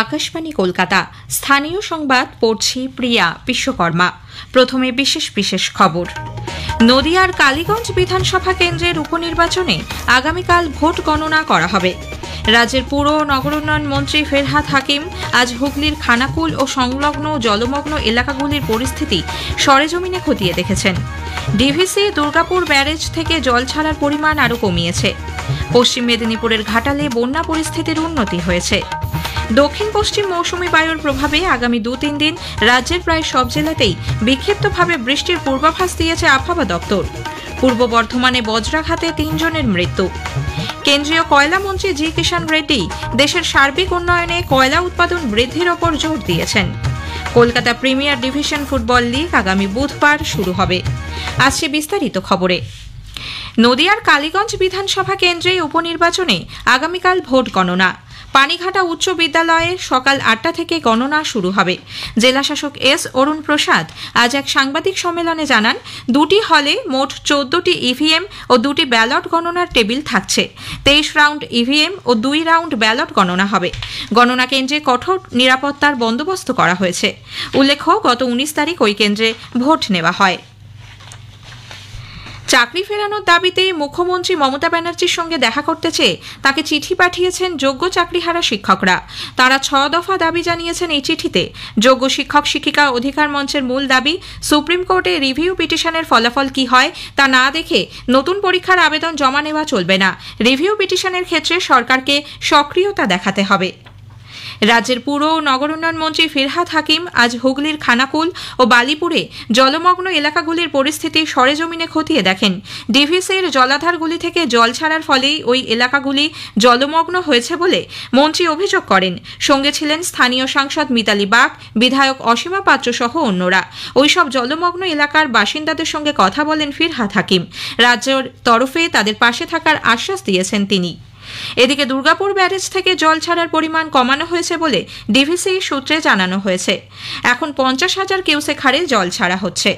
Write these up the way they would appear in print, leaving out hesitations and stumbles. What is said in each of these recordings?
আকাশবাণী কলকাতা। স্থানীয় সংবাদ পড়ছি প্রিয়া বিশ্বকর্মা। প্রথমে বিশেষ বিশেষ খবর। নদিয়ার কালীগঞ্জ বিধানসভা কেন্দ্রের উপনির্বাচনে আগামীকাল ভোট গণনা করা হবে। রাজ্যের পুর ও নগরোন্নয়ন মন্ত্রী ফেরহাদ হাকিম আজ হুগলির খানাকুল ও সংলগ্ন জলমগ্ন এলাকাগুলির পরিস্থিতি সরেজমিনে খতিয়ে দেখেছেন। ডিভিসি দুর্গাপুর ব্যারেজ থেকে জল ছাড়ার পরিমাণ আরও কমিয়েছে। পশ্চিম মেদিনীপুরের ঘাটালে বন্যা পরিস্থিতির উন্নতি হয়েছে। দক্ষিণ পশ্চিম মৌসুমী বায়ুর প্রভাবে আগামী 2-3 দিন রাজ্যের প্রায় সব জেলাতেই বিক্ষিপ্তভাবে বৃষ্টির পূর্বাভাস দিয়েছে আবহাওয়া দপ্তর। পূর্ব বর্ধমানে বজ্রাঘাতে 3 জনের মৃত্যু। কেন্দ্রীয় কয়লা মন্ত্রী জি কিষাণ রেড্ডি দেশের সার্বিক উন্নয়নে কয়লা উৎপাদন বৃদ্ধির ওপর জোর দিয়েছেন। Kolkata premier division football league আগামী বুধবার শুরু হবে। আসছে বিস্তারিত খবরে। নদিয়ার কালীগঞ্জ বিধানসভা কেন্দ্রে উপনির্বাচনে আগামীকাল ভোট গণনা। পানিঘাটা উচ্চ বিদ্যালয়ে সকাল 8টা থেকে গণনা শুরু হবে। জেলাশাসক এস অরুণ প্রসাদ আজ এক সাংবাদিক সম্মেলনে জানান, 2টি হলে মোট 14টি ইভিএম ও 2টি ব্যালট গণনার টেবিল থাকছে। 23 রাউন্ড ইভিএম ও 2 রাউন্ড ব্যালট গণনা হবে। গণনা কেন্দ্রে কঠোর নিরাপত্তার বন্দোবস্ত করা হয়েছে। উল্লেখ্য, গত 19 তারিখ ওই কেন্দ্রে ভোট নেওয়া হয়। চাকরি ফেরানোর দাবিতে মুখ্যমন্ত্রী মমতা ব্যানার্জির সঙ্গে দেখা করতে চেয়ে তাকে চিঠি পাঠিয়েছেন যোগ্য চাকরিহারা শিক্ষকরা। তারা 6 দফা দাবি জানিয়েছেন এই চিঠিতে। যোগ্য শিক্ষক শিক্ষিকা অধিকার মঞ্চের মূল দাবি, সুপ্রিম কোর্টে রিভিউ পিটিশনের ফলাফল কি হয় তা না দেখে নতুন পরীক্ষার আবেদন জমা নেওয়া চলবে না। রিভিউ পিটিশনের ক্ষেত্রে সরকারকে সক্রিয়তা দেখাতে হবে। রাজ্যের পুর ও নগর উন্নয়ন মন্ত্রী ফেরহাদ হাকিম আজ হুগলির খানাকুল ও বালিপুরে জলমগ্ন এলাকাগুলির পরিস্থিতি সরেজমিনে খতিয়ে দেখেন। ডিভিসির জলাধারগুলি থেকে জল ছাড়ার ফলেই ওই এলাকাগুলি জলমগ্ন হয়েছে বলে মন্ত্রী অভিযোগ করেন। সঙ্গে ছিলেন স্থানীয় সাংসদ মিতালি বাগ, বিধায়ক অসীমা পাত্র সহ অন্যরা। ওইসব জলমগ্ন এলাকার বাসিন্দাদের সঙ্গে কথা বলেন ফেরহাদ হাকিম। রাজ্যের তরফে তাদের পাশে থাকার আশ্বাস দিয়েছেন তিনি। এদিকে দুর্গাপুর ব্যারেজ থেকে জল ছাড়ার পরিমাণ কমানো হয়েছে বলে ডিভিসি সূত্রে জানানো হয়েছে। এখন 50,000 কিউসেক হারে জল ছাড়া হচ্ছে।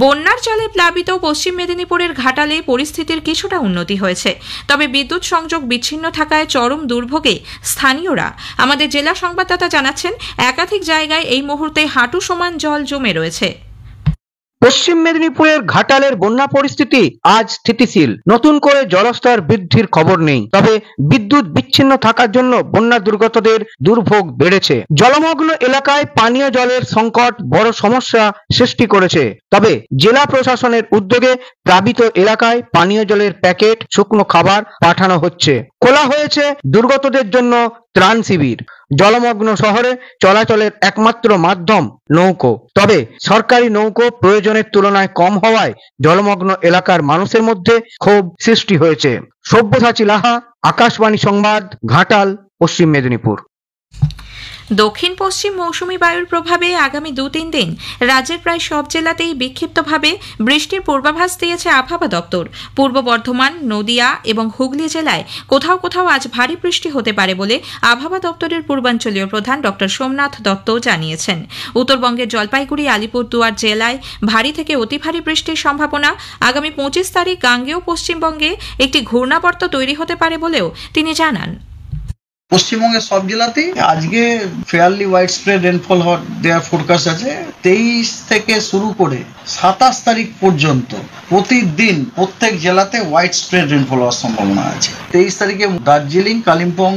বন্যার জলে প্লাবিত পশ্চিম মেদিনীপুরের ঘাটালে পরিস্থিতির কিছুটা উন্নতি হয়েছে, তবে বিদ্যুৎ সংযোগ বিচ্ছিন্ন থাকায় চরম দুর্ভোগে স্থানীয়রা। আমাদের জেলা সংবাদদাতা জানাচ্ছেন, একাধিক জায়গায় এই মুহূর্তে হাঁটু সমান জল জমে রয়েছে। পশ্চিম মেদিনীপুরের ঘাটালের বন্যা পরিস্থিতি আজ স্থিতিশীল। নতুন করে জলস্তর বৃদ্ধির খবর নেই, তবে বিদ্যুৎ বিচ্ছিন্ন থাকার জন্য বন্যা দুর্গতদের দুর্ভোগ বেড়েছে। জলমগ্ন এলাকায় পানীয় জলের সংকট বড় সমস্যা সৃষ্টি করেছে। তবে জেলা প্রশাসনের উদ্যোগে প্লাবিত এলাকায় পানীয় জলের প্যাকেট, শুকনো খাবার পাঠানো হচ্ছে। খোলা হয়েছে দুর্গতদের জন্য ত্রাণ শিবির। জলমগ্ন শহরে চলাচলের একমাত্র মাধ্যম নৌকো, তবে সরকারি নৌকো প্রয়োজনের তুলনায় কম হওয়ায় জলমগ্ন এলাকার মানুষের মধ্যে ক্ষোভ সৃষ্টি হয়েছে। সব্যসাচী লাহা, আকাশবাণী সংবাদ, ঘাটাল, পশ্চিম মেদিনীপুর। দক্ষিণ পশ্চিম মৌসুমী বায়ুর প্রভাবে আগামী 2-3 দিন রাজ্যের প্রায় সব জেলাতেই বিক্ষিপ্তভাবে বৃষ্টির পূর্বাভাস দিয়েছে আবহাওয়া দপ্তর। পূর্ব বর্ধমান, নদিয়া এবং হুগলি জেলায় কোথাও কোথাও আজ ভারী বৃষ্টি হতে পারে বলে আবহাওয়া দপ্তরের পূর্বাঞ্চলীয় প্রধান ডক্টর সোমনাথ দত্ত জানিয়েছেন। উত্তরবঙ্গের জলপাইগুড়ি, আলিপুরদুয়ার জেলায় ভারী থেকে অতি ভারী বৃষ্টির সম্ভাবনা। আগামী 25 তারিখ গাঙ্গেয় পশ্চিমবঙ্গে একটি ঘূর্ণাবর্ত তৈরি হতে পারে বলেও তিনি জানান। পশ্চিমবঙ্গের সব জেলাতেই আজকে ফেয়ারলি ওয়াইড স্প্রেড রেনফল দেওয়ার ফোরকাস্ট আছে। 23 থেকে শুরু করে 27 তারিখ পর্যন্ত প্রতিদিন প্রত্যেক জেলাতে ওয়াইড স্প্রেড রেনফল হওয়ার সম্ভাবনা আছে। 23 তারিখে দার্জিলিং, কালিম্পং,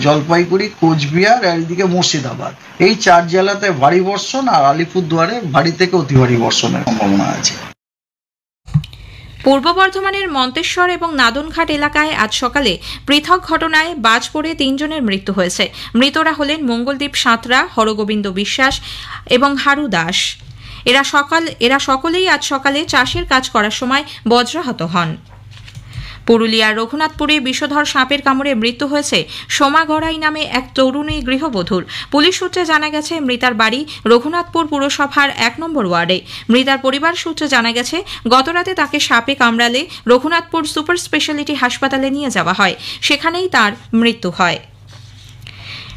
জলপাইগুড়ি, কোচবিহার আর এদিকে মুর্শিদাবাদ, এই 4 জেলাতে ভারী বর্ষণ, আর আলিপুরদুয়ারে ভারী থেকে অতি ভারী বর্ষণের সম্ভাবনা আছে। পূর্ব বর্ধমানের মন্তেশ্বর এবং নাদনঘাট এলাকায় আজ সকালে পৃথক ঘটনায় বাজ পড়ে 3 জনের মৃত্যু হয়েছে। মৃতরা হলেন মঙ্গলদীপ সাঁতরা, হরগোবিন্দ বিশ্বাস এবং হারু দাস। এরা সকলেই আজ সকালে চাষের কাজ করার সময় বজ্রাহত হন। পুরুলিয়ার রঘুনাথপুরে বিষধর সাপের কামড়ে মৃত্যু হয়েছে সোমা গড়াই নামে এক তরুণী গৃহবধূর। পুলিশ সূত্রে জানা গেছে, মৃতার বাড়ি রঘুনাথপুর পুরসভার 1 নম্বর ওয়ার্ডে। মৃতার পরিবার সূত্রে জানা গেছে, গতরাতে তাকে সাপে কামড়ালে রঘুনাথপুর সুপার স্পেশালিটি হাসপাতালে নিয়ে যাওয়া হয়, সেখানেই তার মৃত্যু হয়।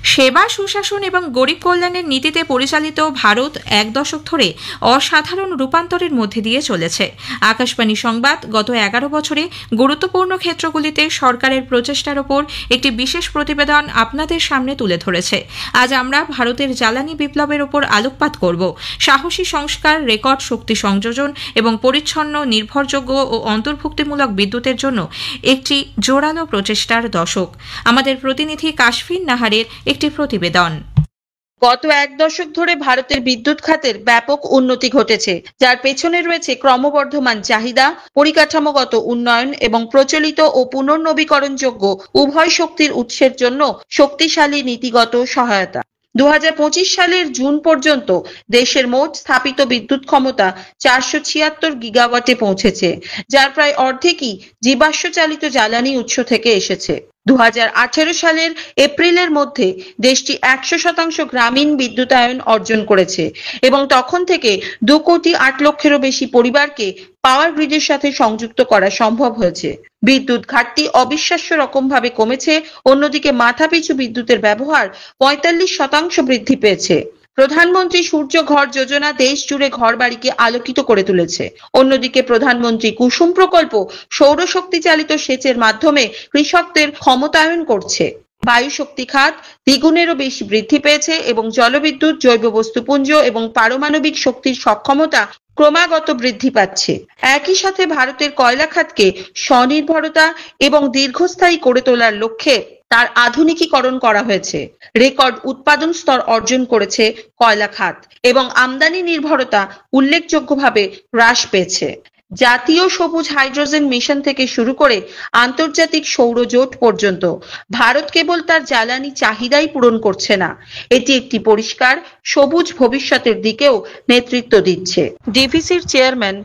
সেবা সুশাসন এবং গরিব কল্যাণের নীতিতে পরিচালিত ভারত এক দশক ধরে অসাধারণ রূপান্তরের মধ্যে দিয়ে চলেছে। আকাশবাণী সংবাদ গত 11 বছরে গুরুত্বপূর্ণ ক্ষেত্রগুলিতে সরকারের প্রচেষ্টার ওপর একটি বিশেষ প্রতিবেদন আপনাদের সামনে তুলে ধরেছে। আজ আমরা ভারতের জ্বালানি বিপ্লবের ওপর আলোকপাত করব। সাহসী সংস্কার, রেকর্ড শক্তি সংযোজন এবং পরিচ্ছন্ন, নির্ভরযোগ্য ও অন্তর্ভুক্তিমূলক বিদ্যুতের জন্য একটি জোরালো প্রচেষ্টার দশক। আমাদের প্রতিনিধি কাশফিন নাহারের একটি প্রতিবেদন। গত এক দশক ধরে ভারতের বিদ্যুৎ খাতের ব্যাপক উন্নতি ঘটেছে, যার পেছনে রয়েছে ক্রমবর্ধমান চাহিদা, পরিকাঠামোগত উন্নয়ন এবং প্রচলিত ও পুনর্নবীকরণযোগ্য উভয় শক্তির উৎসের জন্য শক্তিশালী নীতিগত সহায়তা। 2025 সালের জুন পর্যন্ত দেশের মোট স্থাপিত বিদ্যুৎ ক্ষমতা 476 গিগাওয়াটে পৌঁছেছে, যার প্রায় অর্ধেকই জীবাশ্ম চালিত জ্বালানি উৎস থেকে এসেছে। 2018 সালের এপ্রিলের মধ্যে দেশটি 100% গ্রামীণ বিদ্যুতায়ন অর্জন করেছে এবং তখন থেকে 2,08,00,000-এরও বেশি পরিবারকে পাওয়ার গ্রিডের সাথে সংযুক্ত করা সম্ভব হয়েছে। বিদ্যুৎ ঘাটতি অবিশ্বাস্য রকমভাবে কমেছে, অন্যদিকে মাথাপিছু বিদ্যুতের ব্যবহার 45% বৃদ্ধি পেয়েছে। প্রধানমন্ত্রী সূর্য ঘর যোজনা দেশ জুড়ে ঘর বাড়িকে আলোকিত করে তুলেছে। অন্যদিকে প্রধানমন্ত্রী কুসুম প্রকল্প সৌরশক্তি চালিত সেচের মাধ্যমে কৃষকদের ক্ষমতায়ন করছে। বায়ু শক্তি খাত দ্বিগুণেরও বেশি বৃদ্ধি পেয়েছে এবং জলবিদ্যুৎ, জৈব বস্তুপুঞ্জ এবং পারমাণবিক শক্তির সক্ষমতা ক্রমাগত বৃদ্ধি পাচ্ছে। একই সাথে ভারতের কয়লা খাতকে স্বনির্ভরতা এবং দীর্ঘস্থায়ী করে তোলার লক্ষ্যে তার আধুনিকীকরণ করা হয়েছে। রেকর্ড উৎপাদন স্তর অর্জন করেছে কয়লা খাত এবং আমদানি নির্ভরতা উল্লেখযোগ্যভাবে হ্রাস পেয়েছে। জাতীয় সবুজ হাইড্রোজেন মিশন থেকে শুরু করে আন্তর্জাতিক সৌর জোট পর্যন্ত ভারত কেবল তার জ্বালানি চাহিদাই পূরণ করছে না, এটি একটি পরিষ্কার সবুজ ভবিষ্যতের দিকেও নেতৃত্ব দিচ্ছে। ডিভিসির চেয়ারম্যান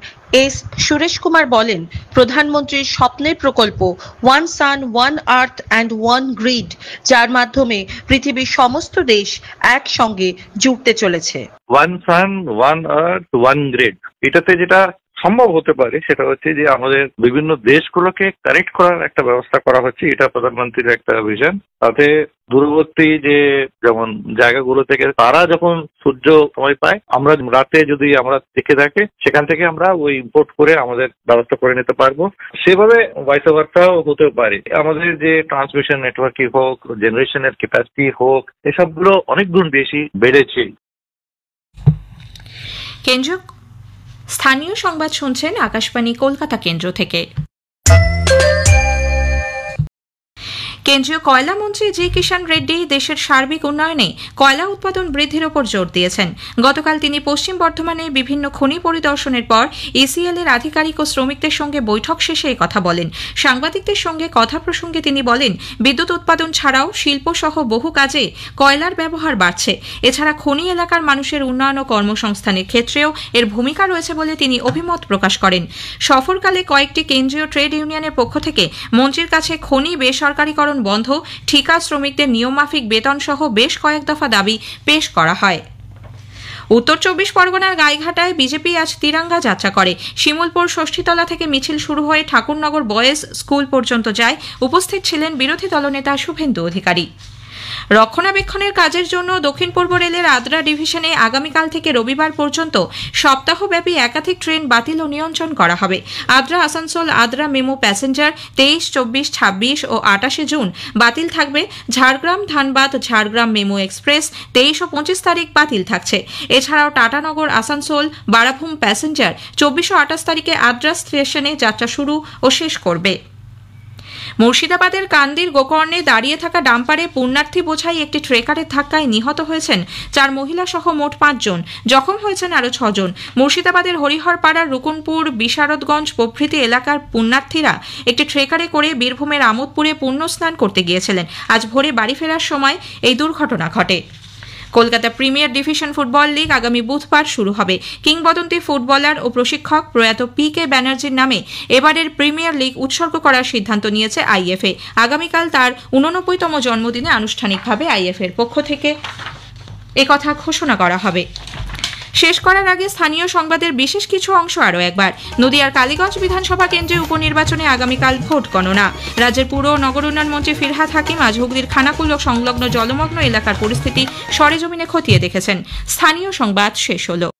এস সুরেশ কুমার বলেন, প্রধানমন্ত্রীর স্বপ্নের প্রকল্প one sun, one earth and one grid, যার মাধ্যমে পৃথিবীর সমস্ত দেশ একসঙ্গে জুড়তে চলেছে। One sun, one earth, one grid, এটাতে যেটা সম্ভব হতে পারে সেটা হচ্ছে যে আমাদের বিভিন্ন দেশগুলোকে কানেক্ট করার একটা ব্যবস্থা করা হচ্ছে। এটা প্রধানমন্ত্রীর একটা ভিশন। তাতে দূরবর্তী যে যেমন জায়গাগুলো থেকে তারা যখন সূর্য সময় পায়, আমরা রাতে যদি আমরা দেখে থাকি, সেখান থেকে আমরা ওই ইম্পোর্ট করে আমাদের ব্যবস্থা করে নিতে পারবো। সেভাবে ভাইস ভার্সাও হতে পারে। আমাদের যে ট্রান্সমিশন নেটওয়ার্কই হোক, জেনারেশনের ক্যাপাসিটি হোক, এসবগুলো অনেক গুণ বেশি বেড়েছে। কেন্দ্রীয় স্থানীয় সংবাদ শুনছেন আকাশবাণী কলকাতা কেন্দ্র থেকে। কেন্দ্রীয় কয়লা মন্ত্রী জি কিষাণ রেড্ডি দেশের সার্বিক উন্নয়নে কয়লা উৎপাদন বৃদ্ধির ওপর জোর দিয়েছেন। গতকাল তিনি পশ্চিম বর্ধমানে বিভিন্ন খনি পরিদর্শনের পর ইসিএল এর আধিকারিক ও শ্রমিকদের সঙ্গে বৈঠক শেষে এই কথা বলেন। সাংবাদিকদের সঙ্গে কথা প্রসঙ্গে তিনি বলেন, বিদ্যুৎ উৎপাদন ছাড়াও শিল্প সহ বহু কাজে কয়লার ব্যবহার বাড়ছে। এছাড়া খনি এলাকার মানুষের উন্নয়ন ও কর্মসংস্থানের ক্ষেত্রেও এর ভূমিকা রয়েছে বলে তিনি অভিমত প্রকাশ করেন। সফরকালে কয়েকটি কেন্দ্রীয় ট্রেড ইউনিয়নের পক্ষ থেকে মন্ত্রীর কাছে খনি বেসরকারীকরণ বন্ধ, ঠিকা শ্রমিকদের নিয়মমাফিক বেতন সহ বেশ কয়েক দফা দাবি পেশ করা হয়। উত্তর 24 পরগনার গাইঘাটায় বিজেপি আজ তিরঙ্গা যাত্রা করে। শিমুলপুর ষষ্ঠীতলা থেকে মিছিল শুরু হয়ে ঠাকুরনগর বয়েজ স্কুল পর্যন্ত যায়। উপস্থিত ছিলেন বিরোধী দলনেতা শুভেন্দু অধিকারী। রক্ষণাবেক্ষণের কাজের জন্য দক্ষিণ পূর্ব রেলের আদ্রা ডিভিশনে আগামীকাল থেকে রবিবার পর্যন্ত সপ্তাহব্যাপী একাধিক ট্রেন বাতিল ও নিয়ন্ত্রণ করা হবে। আদ্রা আসানসোল আদ্রা মেমু প্যাসেঞ্জার 23, 24, 26 ও 28 জুন বাতিল থাকবে। ঝাড়গ্রাম ধানবাদ ঝাড়গ্রাম মেমু এক্সপ্রেস 23 ও 25 তারিখ বাতিল থাকছে। এছাড়াও টাটানগর আসানসোল বারাভূম প্যাসেঞ্জার 24 ও 28 তারিখে আদ্রা স্টেশনে যাত্রা শুরু ও শেষ করবে। মুর্শিদাবাদের কান্দির গোকর্ণে দাঁড়িয়ে থাকা ডাম্পারে পুণ্যার্থী বোঝাই একটি ট্রেকারের ধাক্কায় নিহত হয়েছেন 4 মহিলা সহ মোট 5 জন, জখম হয়েছেন আরও 6 জন। মুর্শিদাবাদের হরিহরপাড়ার রুকুনপুর, বিশারদগঞ্জ প্রভৃতি এলাকার পুণ্যার্থীরা একটি ট্রেকারে করে বীরভূমের আমোদপুরে পুণ্য স্নান করতে গিয়েছিলেন। আজ ভোরে বাড়ি ফেরার সময় এই দুর্ঘটনা ঘটে। Kolkata premier division football league আগামী বুধবার শুরু হবে। কিংবদন্তি ফুটবলার ও প্রশিক্ষক প্রয়াত পি.কে ব্যানার্জির নামে এবারের প্রিমিয়ার লিগ উৎসর্গ করার সিদ্ধান্ত নিয়েছে আইএফএ। আগামীকাল তার 89তম জন্মদিনে আনুষ্ঠানিকভাবে আইএফএর পক্ষ থেকে একথা ঘোষণা করা হবে। শেষ করার আগে স্থানীয় সংবাদের বিশেষ কিছু অংশ আরও একবার। নদিয়ার কালীগঞ্জ বিধানসভা কেন্দ্রে উপনির্বাচনে আগামীকাল ভোট গণনা। রাজ্যের পুর ও নগর উন্নয়ন মন্ত্রী ফিরহাদ হাকিম আজ হুগলির খানাকুল ও সংলগ্ন জলমগ্ন এলাকার পরিস্থিতি সরেজমিনে খতিয়ে দেখেছেন। স্থানীয় সংবাদ শেষ হলো।